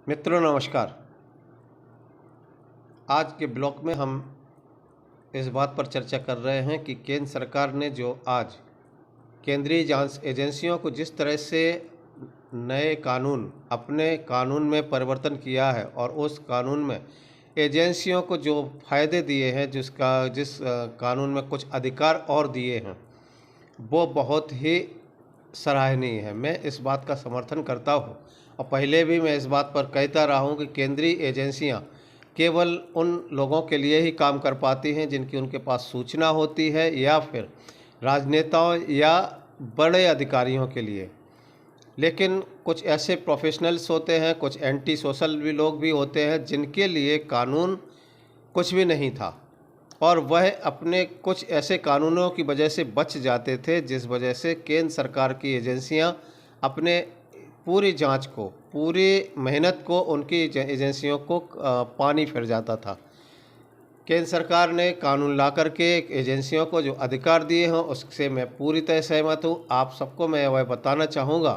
मित्रों नमस्कार। आज के ब्लॉग में हम इस बात पर चर्चा कर रहे हैं कि केंद्र सरकार ने जो आज केंद्रीय जांच एजेंसियों को जिस तरह से नए कानून अपने कानून में परिवर्तन किया है और उस कानून में एजेंसियों को जो फ़ायदे दिए हैं, जिस कानून में कुछ अधिकार और दिए हैं, वो बहुत ही सराहनीय है। मैं इस बात का समर्थन करता हूँ और पहले भी मैं इस बात पर कहता रहा हूँ कि केंद्रीय एजेंसियाँ केवल उन लोगों के लिए ही काम कर पाती हैं जिनकी उनके पास सूचना होती है, या फिर राजनेताओं या बड़े अधिकारियों के लिए। लेकिन कुछ ऐसे प्रोफेशनल्स होते हैं, कुछ एंटी सोशल भी लोग भी होते हैं जिनके लिए कानून कुछ भी नहीं था और वह अपने कुछ ऐसे कानूनों की वजह से बच जाते थे, जिस वजह से केंद्र सरकार की एजेंसियां अपने पूरी जांच को, पूरी मेहनत को उनकी एजेंसियों को पानी फिर जाता था। केंद्र सरकार ने कानून ला करके एजेंसियों को जो अधिकार दिए हैं उससे मैं पूरी तरह सहमत हूँ। आप सबको मैं वह बताना चाहूँगा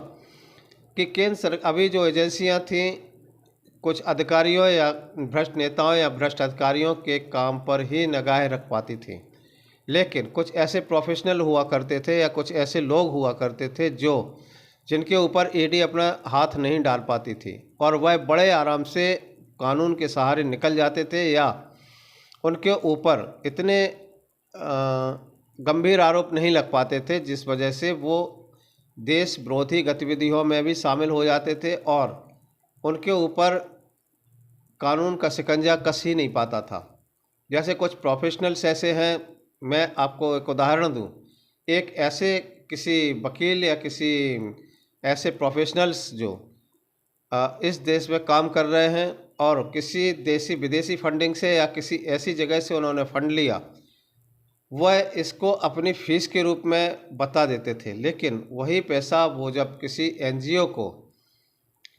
कि अभी जो एजेंसियाँ थीं, कुछ अधिकारियों या भ्रष्ट नेताओं या भ्रष्ट अधिकारियों के काम पर ही निगाह रख पाती थी, लेकिन कुछ ऐसे प्रोफेशनल हुआ करते थे या कुछ ऐसे लोग हुआ करते थे जिनके ऊपर ईडी अपना हाथ नहीं डाल पाती थी और वह बड़े आराम से कानून के सहारे निकल जाते थे, या उनके ऊपर इतने गंभीर आरोप नहीं लग पाते थे जिस वजह से वो देश विरोधी गतिविधियों में भी शामिल हो जाते थे और उनके ऊपर कानून का शिकंजा कस ही नहीं पाता था। जैसे कुछ प्रोफेशनल्स ऐसे हैं, मैं आपको एक उदाहरण दूं। एक ऐसे किसी वकील या किसी ऐसे प्रोफेशनल्स जो इस देश में काम कर रहे हैं और किसी देसी विदेशी फंडिंग से या किसी ऐसी जगह से उन्होंने फंड लिया, वह इसको अपनी फ़ीस के रूप में बता देते थे, लेकिन वही पैसा वो जब किसी एनजीओ को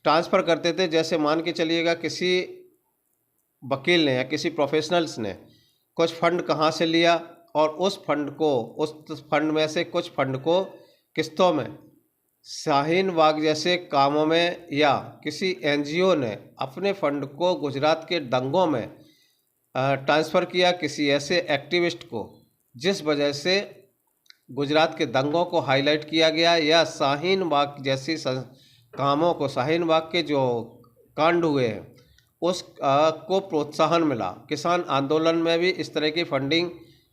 ट्रांसफ़र करते थे, जैसे मान के चलिएगा किसी वकील ने या किसी प्रोफेशनल्स ने कुछ फंड कहाँ से लिया और उस फंड में से कुछ फंड को किस्तों में शाहीन बाग जैसे कामों में, या किसी एनजीओ ने अपने फंड को गुजरात के दंगों में ट्रांसफ़र किया किसी ऐसे एक्टिविस्ट को, जिस वजह से गुजरात के दंगों को हाईलाइट किया गया, या शाहीन बाग जैसी कामों को, शाहीन बाग के जो कांड हुए हैं उस को प्रोत्साहन मिला। किसान आंदोलन में भी इस तरह की फंडिंग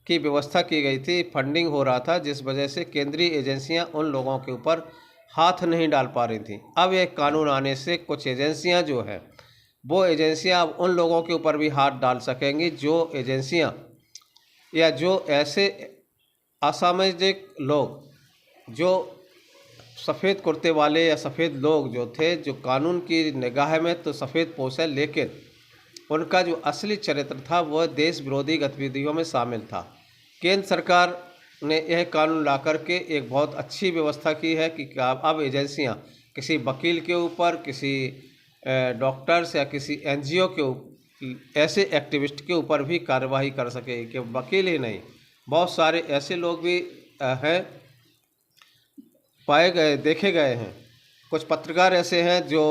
की व्यवस्था की गई थी, फंडिंग हो रहा था, जिस वजह से केंद्रीय एजेंसियां उन लोगों के ऊपर हाथ नहीं डाल पा रही थी। अब एक कानून आने से कुछ एजेंसियां जो हैं, वो एजेंसियां अब उन लोगों के ऊपर भी हाथ डाल सकेंगी जो एजेंसियां या जो ऐसे असामाजिक लोग, जो सफ़ेद कुर्ते वाले या सफ़ेद लोग जो थे, जो कानून की निगाह में तो सफ़ेद पोश है, लेकिन उनका जो असली चरित्र था वह देश विरोधी गतिविधियों में शामिल था। केंद्र सरकार ने यह कानून ला करके एक बहुत अच्छी व्यवस्था की है कि अब एजेंसियां किसी वकील के ऊपर, किसी डॉक्टर्स या किसी एनजीओ के ऐसे एक्टिविस्ट के ऊपर भी कार्रवाई कर सके। कि वकील ही नहीं, बहुत सारे ऐसे लोग भी हैं, देखे गए हैं। कुछ पत्रकार ऐसे हैं जो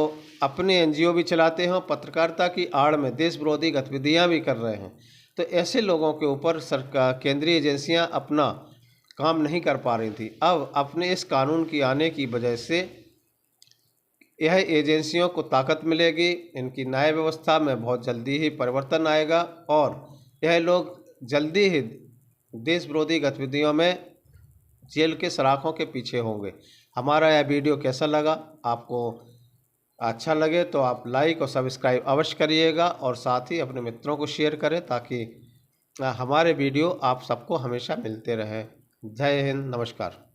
अपने एनजीओ भी चलाते हैं, पत्रकारिता की आड़ में देश विरोधी गतिविधियां भी कर रहे हैं। तो ऐसे लोगों के ऊपर सरकार, केंद्रीय एजेंसियां अपना काम नहीं कर पा रही थी। अब अपने इस कानून की आने की वजह से यह एजेंसियों को ताकत मिलेगी, इनकी न्याय व्यवस्था में बहुत जल्दी ही परिवर्तन आएगा और यह लोग जल्दी ही देश विरोधी गतिविधियों में जेल के सलाखों के पीछे होंगे। हमारा यह वीडियो कैसा लगा? आपको अच्छा लगे तो आप लाइक और सब्सक्राइब अवश्य करिएगा और साथ ही अपने मित्रों को शेयर करें, ताकि हमारे वीडियो आप सबको हमेशा मिलते रहें। जय हिंद, नमस्कार।